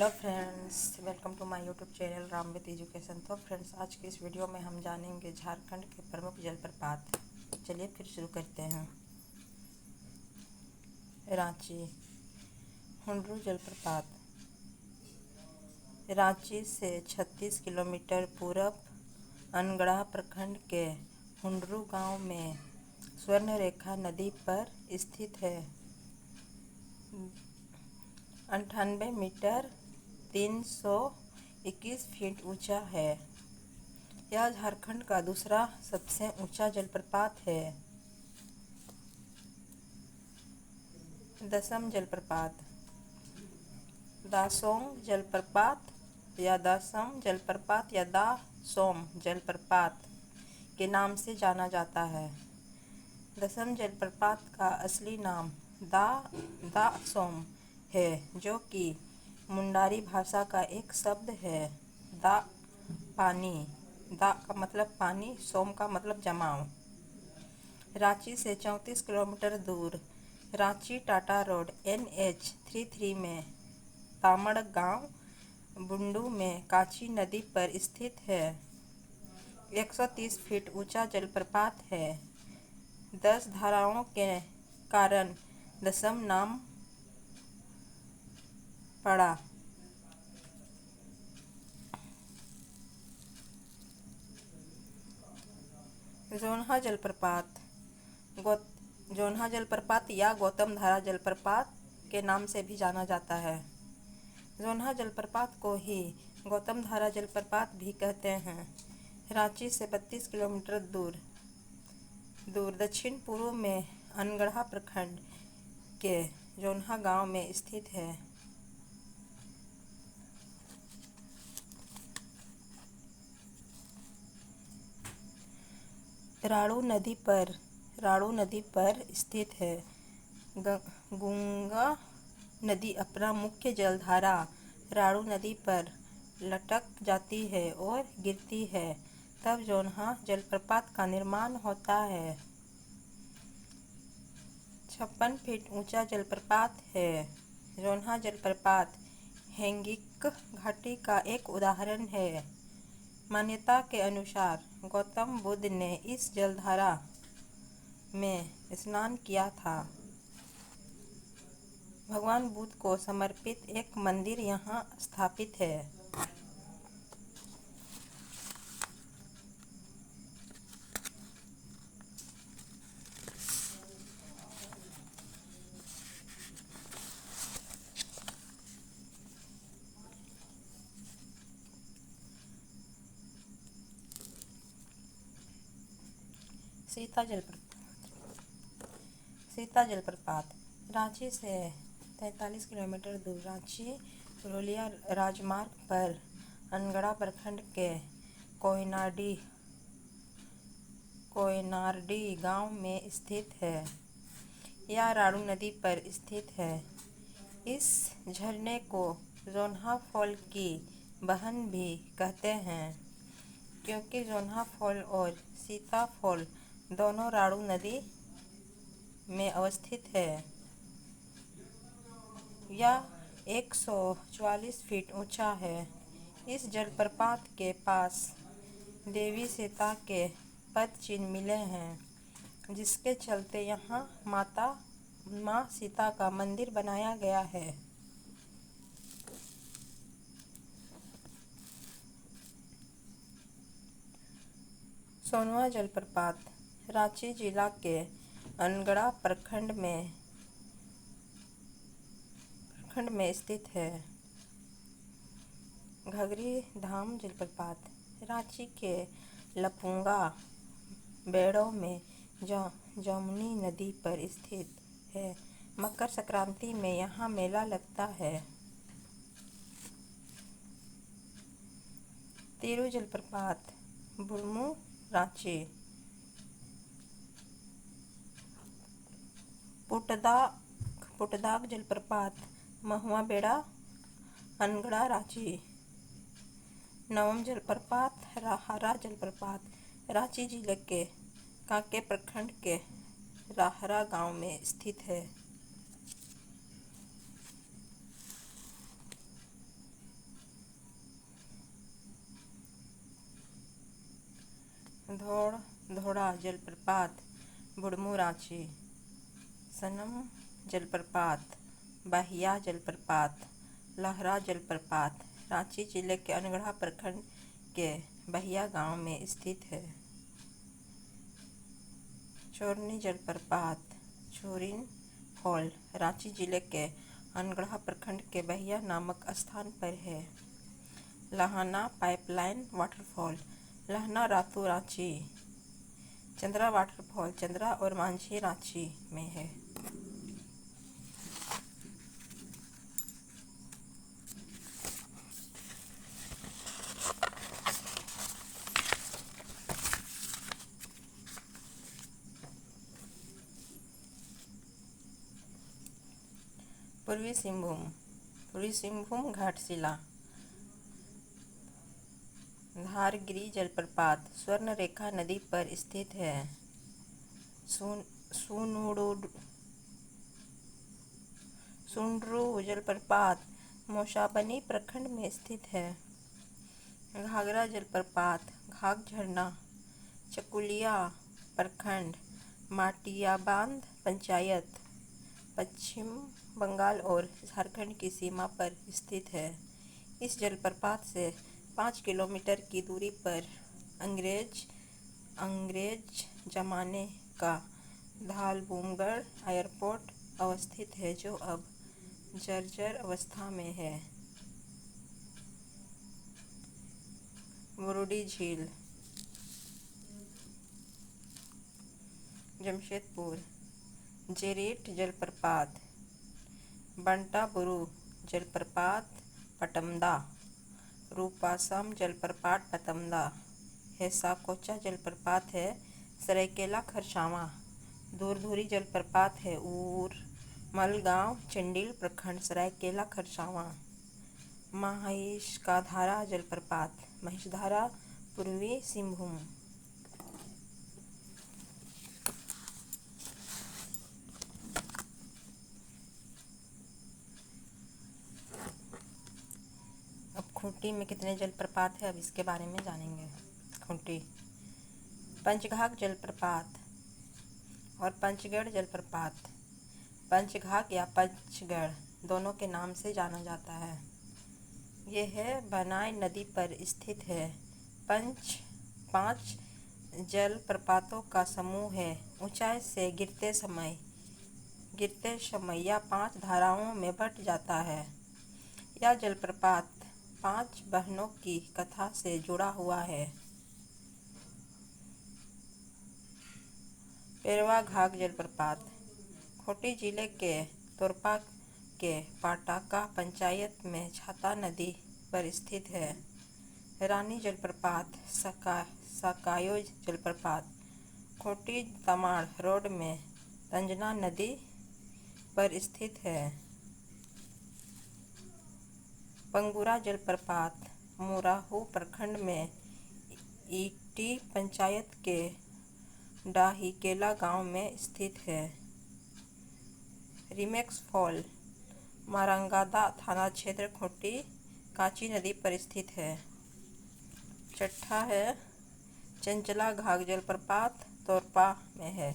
Hello friends, welcome to my YouTube channel Ram with education. तो friends, आज की इस वीडियो में हम जानेंगे झारखंड के प्रमुख जलप्रपात। चलिए फिर शुरू करते हैं। रांची हुंड्रू जलप्रपात रांची से 36 किलोमीटर पूरब अनगढ़ा प्रखंड के हुंड्रू गांव में स्वर्णरेखा नदी पर स्थित है। 98 मीटर 321 फीट ऊंचा है। यह झारखंड का दूसरा सबसे ऊंचा जलप्रपात है। दसम जलप्रपात दासोंग जलप्रपात या दासम जलप्रपात या दासोम जलप्रपात के नाम से जाना जाता है। दसम जलप्रपात का असली नाम दासोम है, जो कि मुंडारी भाषा का एक शब्द है। दा पानी, दा का मतलब पानी, सोम का मतलब जमाव। रांची से 34 किलोमीटर दूर रांची टाटा रोड NH 33 में तामड़गांव बुंडू में काची नदी पर स्थित है। 130 फीट ऊंचा जलप्रपात है। 10 धाराओं के कारण दसम नाम पड़ा। जोन्हा जलप्रपात या गौतम धारा जलप्रपात के नाम से भी जाना जाता है। जोन्हा जलप्रपात को ही गौतम धारा जलप्रपात भी कहते हैं। रांची से 32 किलोमीटर दूर दक्षिण पूर्व में अनगढ़ा प्रखंड के जोन्हा गांव में स्थित है। राणू नदी पर स्थित है। गंगा नदी अपना मुख्य जलधारा राणू नदी पर लटक जाती है और गिरती है, तब जोन्हा जलप्रपात का निर्माण होता है। 56 फीट ऊंचा जलप्रपात है। जोन्हा जलप्रपात हैंगिक घाटी का एक उदाहरण है। मान्यता के अनुसार गौतम बुद्ध ने इस जलधारा में स्नान किया था। भगवान बुद्ध को समर्पित एक मंदिर यहाँ स्थापित है। सीता जलप्रपात रांची से 43 किलोमीटर दूर रांची पुरुलिया राजमार्ग पर अनगढ़ा प्रखंड के कोयनारडी गांव में स्थित है। यह राणू नदी पर स्थित है। इस झरने को जोन्हा फॉल की बहन भी कहते हैं, क्योंकि जोन्हा फॉल और सीता फॉल दोनों राणू नदी में अवस्थित है। यह 144 फीट ऊंचा है। इस जलप्रपात के पास देवी सीता के पद चिन्ह मिले हैं, जिसके चलते यहाँ माँ सीता का मंदिर बनाया गया है। सोनवा जलप्रपात रांची जिला के अनगढ़ा प्रखंड में स्थित है। घघरी धाम जलप्रपात रांची के लपुंगा बेड़ो में जमुनी नदी पर स्थित है। मकर संक्रांति में यहाँ मेला लगता है। तिरु जलप्रपात बुरमू रांची। पुटदाग जलप्रपात महुआ बेड़ा अनगढ़ा रांची। नवम जलप्रपात राहरा जलप्रपात रांची जिले के कांके प्रखंड के राहरा गांव में स्थित है। धोड़ा जलप्रपात बुढ़मू रांची। सनम जलप्रपात, बहिया जलप्रपात, लहरा जलप्रपात रांची जिले के अनगढ़ा प्रखंड के बहिया गांव में स्थित है। चोरनी जलप्रपात, चोरिन फॉल रांची जिले के अनगढ़ा प्रखंड के बहिया नामक स्थान पर है। लहाना पाइपलाइन वाटरफॉल, लहना रातू रांची। चंद्रा वाटरफॉल चंद्रा और मांझी रांची में है। पूर्वी सिंहभूम घाटशिला। धारगिरी जलप्रपात स्वर्णरेखा नदी पर स्थित है। सुंडरू जलप्रपात मौसाबनी प्रखंड में स्थित है। घाघरा जलप्रपात घाघ झरना चकुलिया प्रखंड माटियाबांध पंचायत पश्चिम बंगाल और झारखंड की सीमा पर स्थित है। इस जलप्रपात से 5 किलोमीटर की दूरी पर अंग्रेज जमाने का धालबूमगढ़ एयरपोर्ट अवस्थित है, जो अब जर्जर अवस्था में है। बुरुडी झील जमशेदपुर। जेरेट जलप्रपात बंटाबुरु जलप्रपात पटमदा। रूपासम जलप्रपात पतमदा। हेसाकोचा जलप्रपात है सरायकेला खरसावां। दूरधुरी जलप्रपात है ऊरमल चंडील प्रखंड सरायकेला खरसावां। महिषधारा जलप्रपात महिषधारा पूर्वी सिंहभूम। अब खूंटी में कितने जलप्रपात है, अब इसके बारे में जानेंगे। खूंटी पंचघाघ जलप्रपात और पंचगढ़ जलप्रपात। पंचघाघ या पंचगढ़ दोनों के नाम से जाना जाता है। यह बनाई नदी पर स्थित है। पांच जलप्रपातों का समूह है। ऊंचाई से गिरते समय यह 5 धाराओं में बंट जाता है। यह जलप्रपात 5 बहनों की कथा से जुड़ा हुआ है। पेरवा घाघ जलप्रपात खूंटी जिले के तोरपा के पाटाका पंचायत में छाता नदी पर स्थित है। रानी जलप्रपात सकायो जलप्रपात खूंटी तमाड़ रोड में तंजना नदी पर स्थित है। पंगुरा जलप्रपात मुराहू प्रखंड में ईटी पंचायत के डाहीकेला गांव में स्थित है। रिमेक्स फॉल मारंगादा थाना क्षेत्र खूंटी कांची नदी पर स्थित है। छठा है चंचला घाघ जलप्रपात तोरपा में है।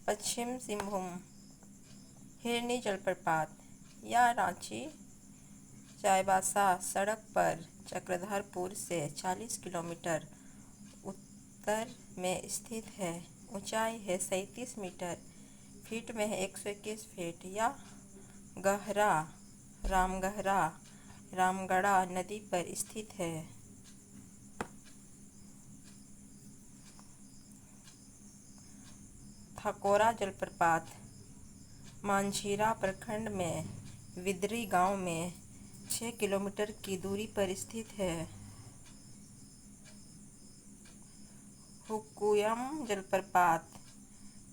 पश्चिम सिंहभूम हिरनी जलप्रपात यह रांची चाईबासा सड़क पर चक्रधरपुर से 40 किलोमीटर उत्तर में स्थित है। ऊंचाई है 37 मीटर, फीट में है 121 फीट। यह रामगढ़ा नदी पर स्थित है। थकोरा जलप्रपात मांझीरा प्रखंड में विदरी गांव में 6 किलोमीटर की दूरी पर स्थित है। हुकुयम जलप्रपात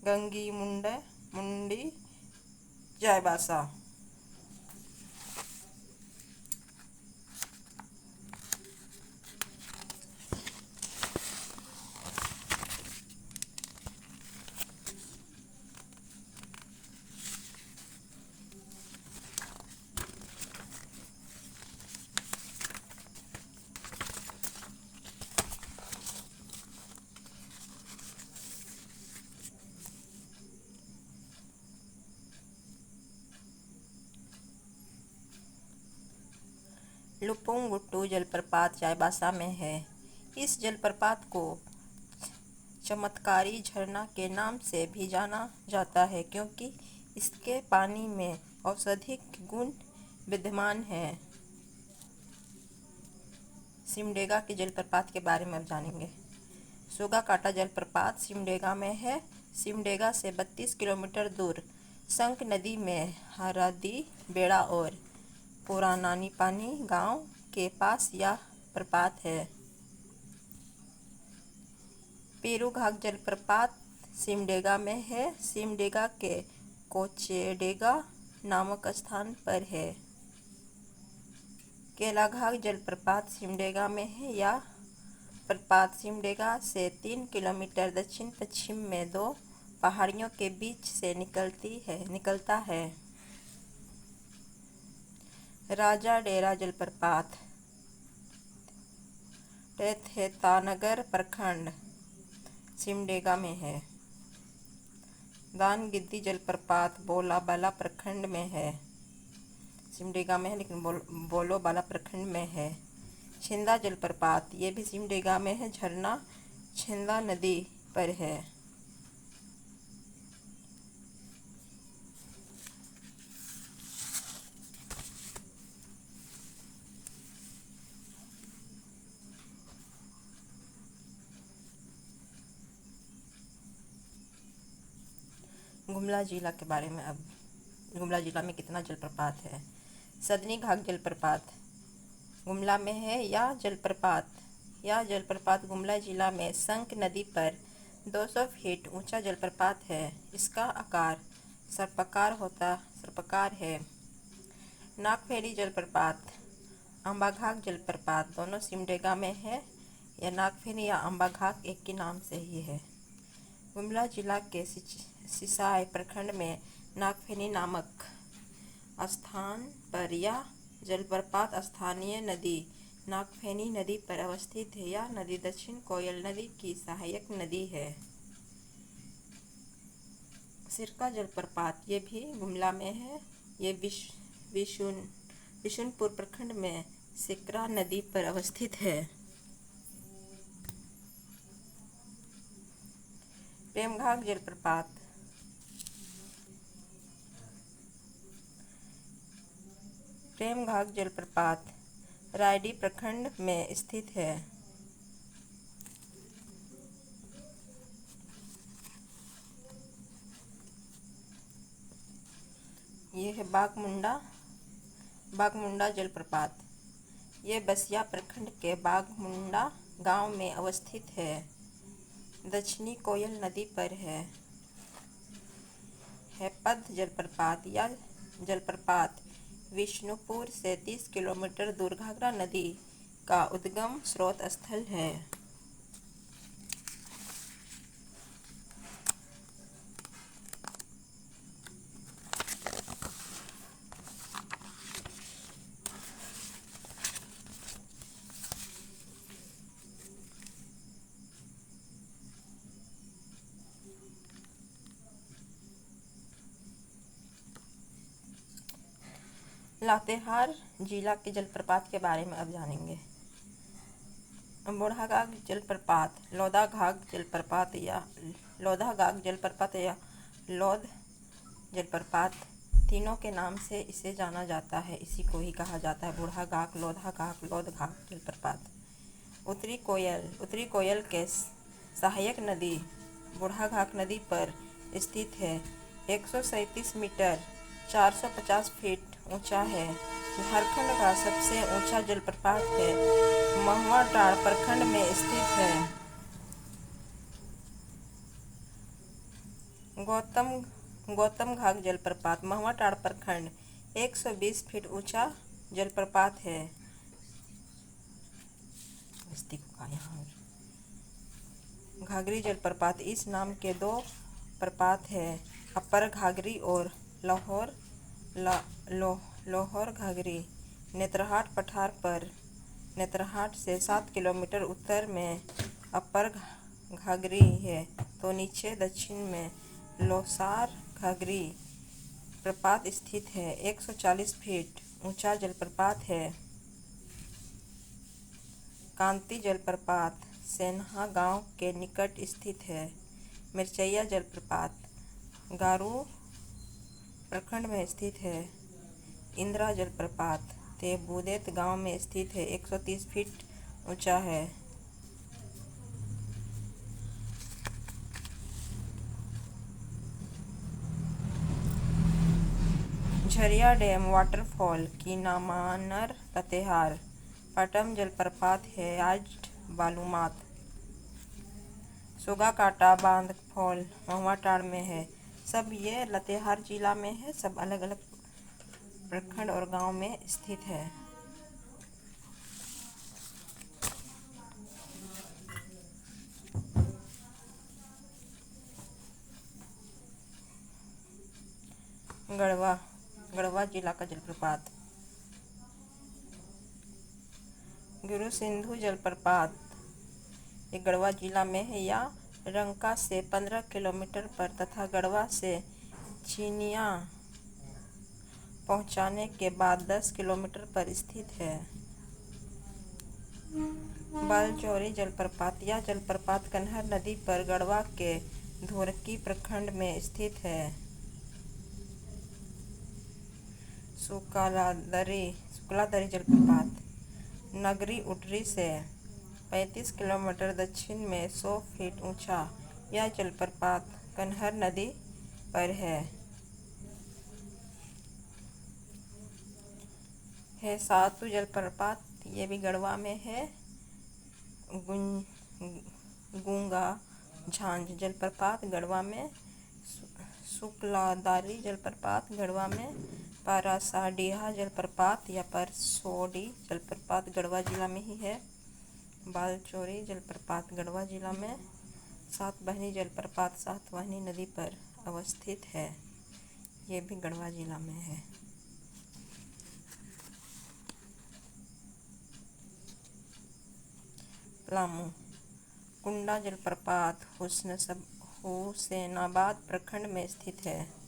गंगीमुंडी चाईबासा। लुपुंगुट्टू जलप्रपात चाईबासा में है। इस जलप्रपात को चमत्कारी झरना के नाम से भी जाना जाता है क्योंकि इसके पानी में औषधि गुण विद्यमान हैं। सिमडेगा के जलप्रपात के बारे में अब जानेंगे। सोगाकाटा जलप्रपात सिमडेगा में है। सिमडेगा से 32 किलोमीटर दूर संक नदी में हरादी बेड़ा और पुरानानी पानी गांव के पास यह प्रपात है। पेरूघाट जलप्रपात सिमडेगा में है। सिमडेगा के कोचेडेगा नामक स्थान पर है। केलाघाट जलप्रपात सिमडेगा में है। यह प्रपात सिमडेगा से 3 किलोमीटर दक्षिण पश्चिम में दो पहाड़ियों के बीच से निकलता है। राजा डेरा जलप्रपात टेथेतानगर प्रखंड सिमडेगा में है। दानगिद्दी जलप्रपात बोलाबाला प्रखंड में है। सिमडेगा में है लेकिन बोलोबाला प्रखंड में है। छिंदा जलप्रपात ये भी सिमडेगा में है। झरना छिंदा नदी पर है। गुमला जिला के बारे में अब। गुमला जिला में कितना जलप्रपात है? सदनी घाट जलप्रपात गुमला में है। यह जलप्रपात गुमला जिला में संक नदी पर 200 फीट ऊंचा जलप्रपात है। इसका आकार सर्पाकार है। नागफेरी जलप्रपात अंबाघाट जलप्रपात दोनों सिमडेगा में है। यह नागफेरी या अंबाघाट एक के नाम से ही है। गुमला जिला के सिसाई प्रखंड में नागफेनी नामक स्थान पर यह जलप्रपात स्थानीय नदी नागफेनी नदी पर अवस्थित है। यह नदी दक्षिण कोयल नदी की सहायक नदी है। सिरका जलप्रपात ये भी गुमला में है। ये बिशुनपुर प्रखंड में सिकरा नदी पर अवस्थित है। प्रेमघाट जलप्रपात रायडी प्रखंड में स्थित है। ये है बाघमुंडा जलप्रपात ये बसिया प्रखंड के बाघमुंडा गांव में अवस्थित है। दक्षिणी कोयल नदी पर है। हैपद जलप्रपात यह जलप्रपात विष्णुपुर से 30 किलोमीटर दूर घाघरा नदी का उद्गम स्रोत स्थल है। लातेहार जिला के जलप्रपात के बारे में अब जानेंगे। बूढ़ाघाट जलप्रपात लोधाघाट जलप्रपात या लौध जलप्रपात तीनों के नाम से इसे जाना जाता है। इसी को ही कहा जाता है बूढ़ाघाट, लोधाघाट, लौधघाट जलप्रपात। उत्तरी कोयल के सहायक नदी बूढ़ाघाट नदी पर स्थित है। 137 मीटर 450 फीट ऊंचा है। झारखंड का सबसे ऊंचा जलप्रपात है। महुआटांड़ प्रखंड में स्थित है। गौतम घाट जलप्रपात महुआटांड़ प्रखंड 120 फीट ऊंचा जलप्रपात है। घाघरी जलप्रपात इस नाम के दो प्रपात है। अपर घाघरी और लाहौर घाघरी। नेतरहाट पठार पर नेतरहाट से 7 किलोमीटर उत्तर में अपर घाघरी है तो नीचे दक्षिण में लोसार घाघरी प्रपात स्थित है। 140 फीट ऊंचा जलप्रपात है। कांति जलप्रपात सेन्हा गांव के निकट स्थित है। मिर्चैया जलप्रपात गारू प्रखंड में स्थित है। इंदिरा जलप्रपात तेबूदेत गांव में स्थित है, 130 फीट ऊंचा है। झरिया डैम वाटरफॉल कीनामानर लतेहार। पटम जलप्रपात हेयाज बालूमाथ। सुगाकाटा बांध फॉल महुआटांड़ में है। सब ये लतेहार जिला में है। सब अलग अलग प्रखंड और गांव में स्थित है। गढ़वा जिला का जलप्रपात गुरु सिंधु जलप्रपात ये गढ़वा जिला में है। या रंका से 15 किलोमीटर पर तथा गढ़वा से चिनिया पहुंचाने के बाद 10 किलोमीटर पर स्थित है। बालचौरी जलप्रपात यह जलप्रपात कन्हर नदी पर गढ़वा के धोरकी प्रखंड में स्थित है। शुक्लादरी जलप्रपात नगरी उटरी से 35 किलोमीटर दक्षिण में 100 फीट ऊंचा यह जलप्रपात कन्हर नदी पर है। सातू जलप्रपात ये भी गढ़वा में है। गूंगा झांझ जलप्रपात गढ़वा में। शुक्लादारी जलप्रपात गढ़वा में। परसाडीहा जलप्रपात या परसोडी जलप्रपात गढ़वा जिला में ही है। बालचौरी जलप्रपात गढ़वा जिला में। सातवाहिनी जलप्रपात सातवाहिनी नदी पर अवस्थित है। ये भी गढ़वा जिला में है। पलामू कुंडा जलप्रपात हुसैनाबाद प्रखंड में स्थित है।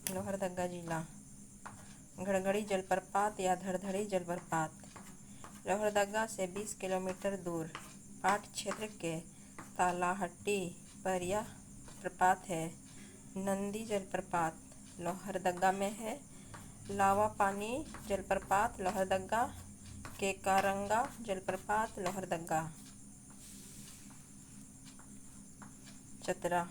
लोहरदगा जिला गड़गड़ी जलप्रपात या धड़धड़ी जलप्रपात लोहरदगा से 20 किलोमीटर दूर पाट क्षेत्र के तालाहट्टी पर यह प्रपात है। नंदी जलप्रपात लोहरदगा में है। लावा पानी जलप्रपात लोहरदगा। केकारंगा जलप्रपात लोहरदगा। चतरा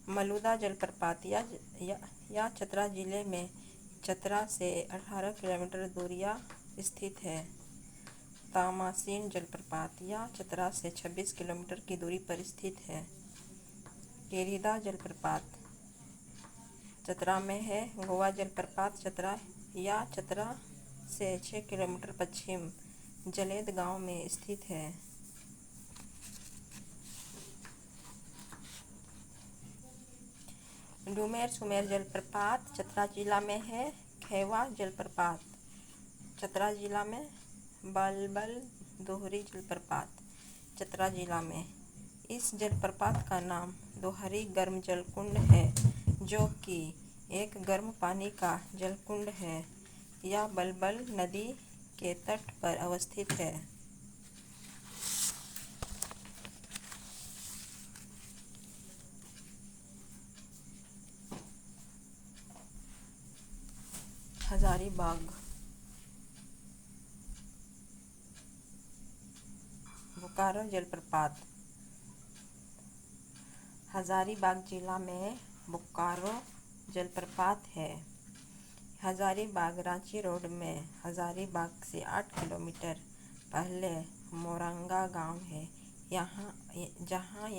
मलुदा जलप्रपात या चतरा जिले में चतरा से 18 किलोमीटर दूरिया स्थित है। तामासीन जलप्रपात या चतरा से 26 किलोमीटर की दूरी पर स्थित है। केरीदा जलप्रपात चतरा में है। गोवा जलप्रपात चतरा या चतरा से 6 किलोमीटर पश्चिम जलेद गांव में स्थित है। डुमेर सुमेर जलप्रपात चतरा जिला में है। खेवा जलप्रपात चतरा जिला में। बलबल दोहरी जलप्रपात चतरा जिला में। इस जलप्रपात का नाम दोहरी गर्म जलकुंड है, जो कि एक गर्म पानी का जलकुंड है। यह बलबल नदी के तट पर अवस्थित है। हजारीबाग बोकारो जलप्रपात हजारीबाग जिला में बोकारो जलप्रपात है। हजारीबाग रांची रोड में हजारीबाग से 8 किलोमीटर पहले मोरंगा गांव है, जहाँ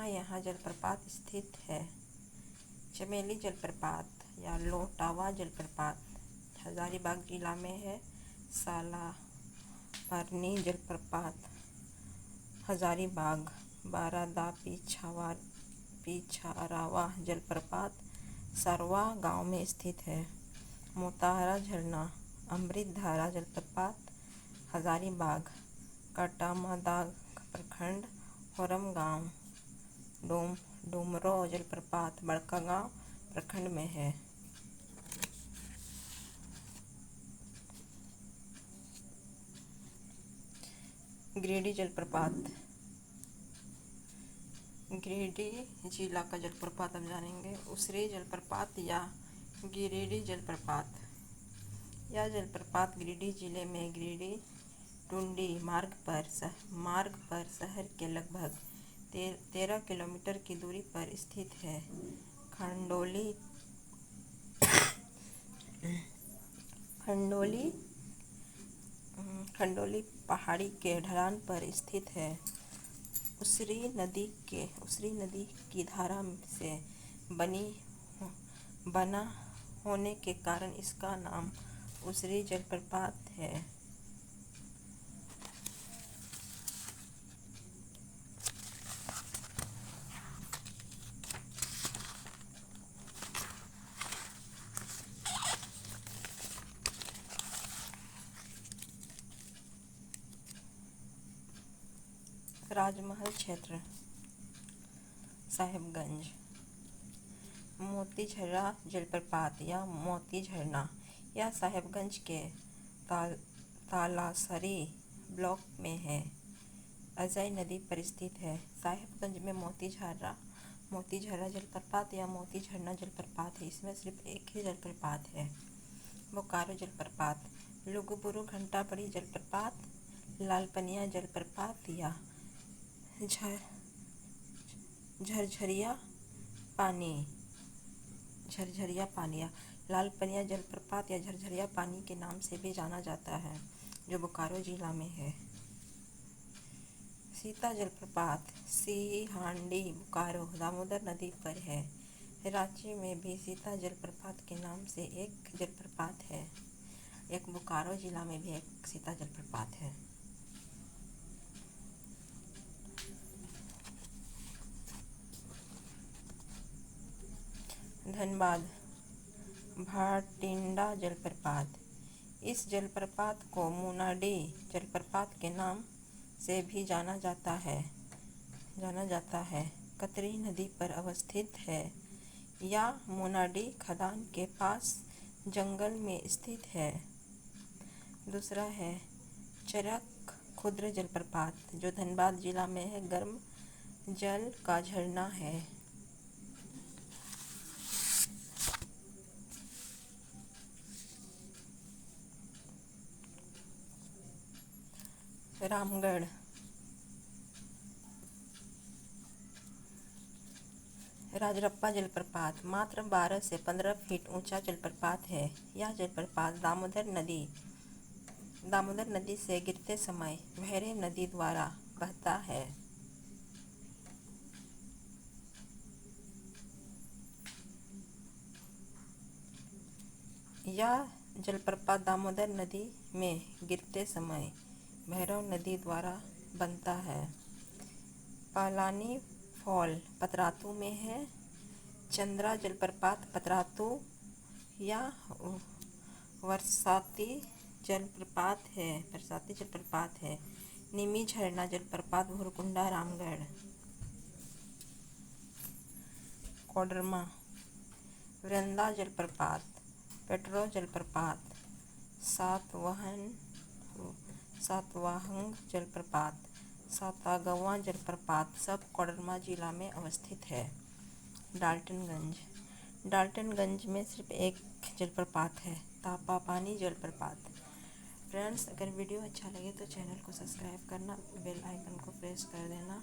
यहाँ जलप्रपात स्थित है। चमेली जलप्रपात या लोटावा जलप्रपात हजारीबाग जिला में है। सालापर्नी जलप्रपात हजारीबाग। बारादा पिछारावा जलप्रपात सरवा गांव में स्थित है। मोताहारा झरना अमृतधारा जलप्रपात हजारीबाग। काटामादाग प्रखंड, होरम गांव, डूमरो जलप्रपात बड़कागांव प्रखंड में है। गिरिडीह जलप्रपात, गिरिडीह जिला का जलप्रपात अब जानेंगे। उसरी जलप्रपात या गिरिडीह जलप्रपात। यह जलप्रपात गिरिडीह जिले में गिरिडीह टुंडी मार्ग पर शहर के लगभग 13 किलोमीटर की दूरी पर स्थित है। खंडोली पहाड़ी के ढलान पर स्थित है। उसरी नदी की धारा से बना होने के कारण इसका नाम उसरी जलप्रपात है। राजमहल क्षेत्र, साहेबगंज। मोतीझर्रा जलप्रपात या मोती झरना यह साहेबगंज के तालासरी ब्लॉक में है। अजय नदी पर स्थित है। साहेबगंज में मोतीझर्रा जलप्रपात या मोती झरना जलप्रपात है। इसमें सिर्फ एक ही जलप्रपात है। बोकारो जलप्रपात, लुगुबुरु घंटाबड़ी जलप्रपात, लालपनिया जलप्रपात या झरझरिया पानी या लालपनिया जलप्रपात या झरझरिया पानी के नाम से भी जाना जाता है, जो बोकारो जिला में है। सीता जलप्रपात, सिहांडी बोकारो दामोदर नदी पर है। रांची में भी सीता जलप्रपात के नाम से एक जलप्रपात है। एक बोकारो जिला में भी एक सीता जलप्रपात है। धनबाद भाटिंडा जलप्रपात, इस जलप्रपात को मुनाडी जलप्रपात के नाम से भी जाना जाता है। कतरी नदी पर अवस्थित है। या मुनाडी खदान के पास जंगल में स्थित है। दूसरा है चरक खुर्द जलप्रपात, जो धनबाद जिला में है। गर्म जल का झरना है। रामगढ़, राजरप्पा जलप्रपात मात्र 12 से 15 फीट ऊंचा जलप्रपात है। यह जलप्रपात दामोदर नदी से गिरते समय भैरव नदी द्वारा बहता है। यह जलप्रपात दामोदर नदी में गिरते समय भैरव नदी द्वारा बनता है। पालानी फॉल पतरातू में है। चंद्रा जलप्रपात पतरातू या बरसाती जलप्रपात है। निमी झरना जलप्रपात भुरकुंडा रामगढ़। कोडरमा, वृंदा जलप्रपात, पेट्रो जलप्रपात, सातवाहन जलप्रपात, सातागवा जलप्रपात सब कोडरमा जिला में अवस्थित है। डाल्टनगंज में सिर्फ एक जलप्रपात है, तापापानी जलप्रपात। फ्रेंड्स, अगर वीडियो अच्छा लगे तो चैनल को सब्सक्राइब करना, बेल आइकन को प्रेस कर देना।